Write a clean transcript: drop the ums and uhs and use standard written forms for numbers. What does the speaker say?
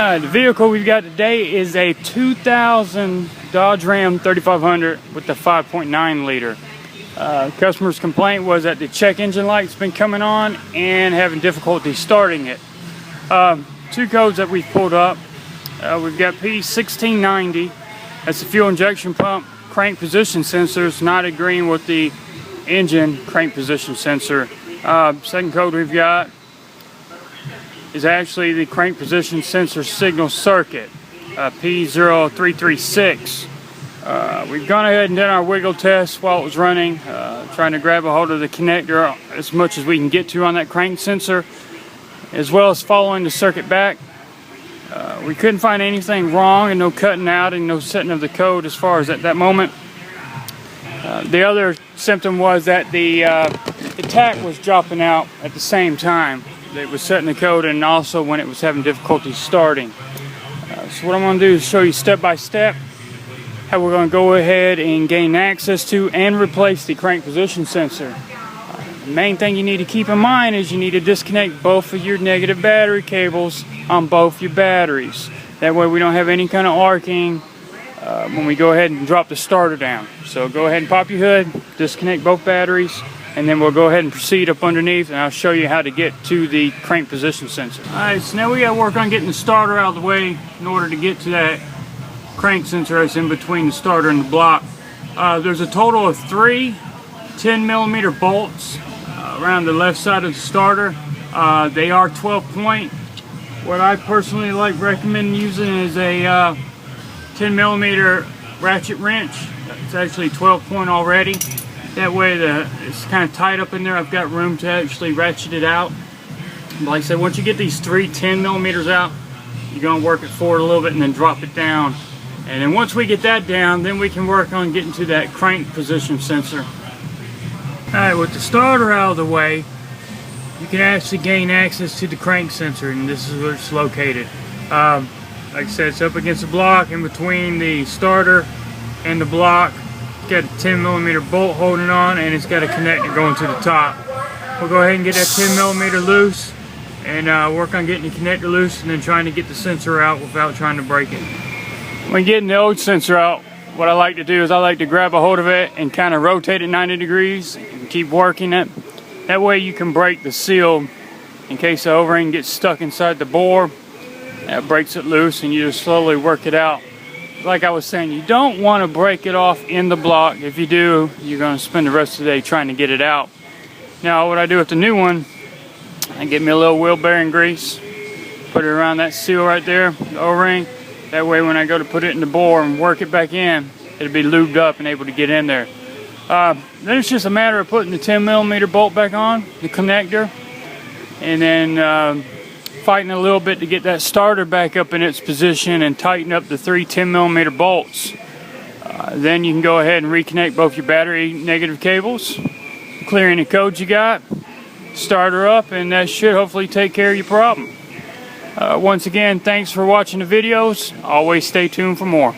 The vehicle we've got today is a 2000 Dodge Ram 3500 with the 5.9 liter. Customer's complaint was that the check engine light's been coming on and having difficulty starting it. Two codes that we've pulled up. We've got P1690, that's the fuel injection pump crank position sensors, not agreeing with the engine crank position sensor. Second code we've got is actually the crank position sensor signal circuit, P0336. We've gone ahead and done our wiggle test while it was running, trying to grab a hold of the connector as much as we can get to on that crank sensor, as well as following the circuit back. We couldn't find anything wrong, and no cutting out and no setting of the code as far as at that moment. The other symptom was that the tach was dropping out at the same time. It was setting the code, and also when it was having difficulty starting. So what I'm going to do is show you step by step how we're going to go ahead and gain access to and replace the crank position sensor. The main thing you need to keep in mind is you need to disconnect both of your negative battery cables on both your batteries. That way we don't have any kind of arcing when we go ahead and drop the starter down. So go ahead and pop your hood, disconnect both batteries, and then we'll go ahead and proceed up underneath, and I'll show you how to get to the crank position sensor. Alright, so now we got to work on getting the starter out of the way in order to get to that crank sensor that's in between the starter and the block. There's a total of 3 10mm bolts around the left side of the starter. They are 12 point. What I personally recommend using is a 10mm ratchet wrench. It's actually 12 point already. That way it's kind of tight up in there. I've got room to actually ratchet it out. But like I said, once you get these 3 10mm out, you're going to work it forward a little bit and then drop it down. And then once we get that down, then we can work on getting to that crank position sensor. Alright, with the starter out of the way, you can actually gain access to the crank sensor, and this is where it's located. Like I said, it's up against the block in between the starter and the block. It's got a 10mm bolt holding on, and it's got a connector going to the top. We'll go ahead and get that 10mm loose and work on getting the connector loose, and then trying to get the sensor out without trying to break it. When getting the old sensor out, what I like to do is I like to grab a hold of it and kind of rotate it 90 degrees and keep working it. That way you can break the seal in case the O-ring gets stuck inside the bore. That breaks it loose, and you just slowly work it out. Like I was saying, you don't want to break it off in the block. If you do, you're going to spend the rest of the day trying to get it out. Now what I do with the new one, I get me a little wheel bearing grease, put it around that seal right there, the O-ring. That way when I go to put it in the bore and work it back in, it'll be lubed up and able to get in there. Then it's just a matter of putting the 10mm bolt back on, the connector, and then fighting a little bit to get that starter back up in its position and tighten up the 3 10mm bolts. Then you can go ahead and reconnect both your battery negative cables, clear any codes you got, start her up, and that should hopefully take care of your problem. Once again, thanks for watching the videos. Always stay tuned for more.